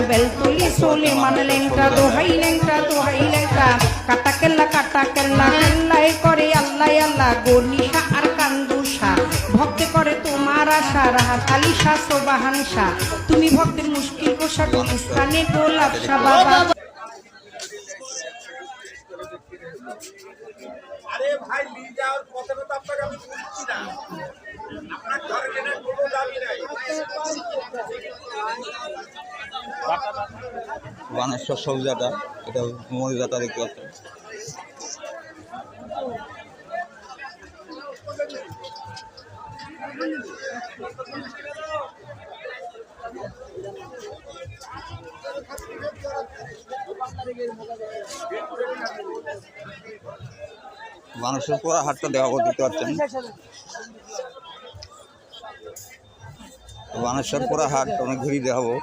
বেলতলি সোলেমান লেংটা দোহাই লেংটা কাটা কেল্লা কেল্লাই করে আল্লাহ আল্লাহ গনিশা আর কান্দুষা ভক্তে করে তোমার আশা রাহাত আলী শাহ সোবাহান শাহ তুমি ভক্তের মুশকিল কোষা গুলিস্তানে গোলাপ শাহ বাবা। আরে ভাই নিয়ে যাওয়ার কথাটা তো আপনাকে আমি বলছি না, আপনার ঘরে কেনার কোনো দাবি নাই। বানেশ্বর সৌজাটা, এটা মরিজাটা দেখতে পাচ্ছেন। মানুষের পুরা হাটটা দেখাবো, দিতে পারছেন। মানুষের পুরা হাট অনেক ঘুরি দেখাবো।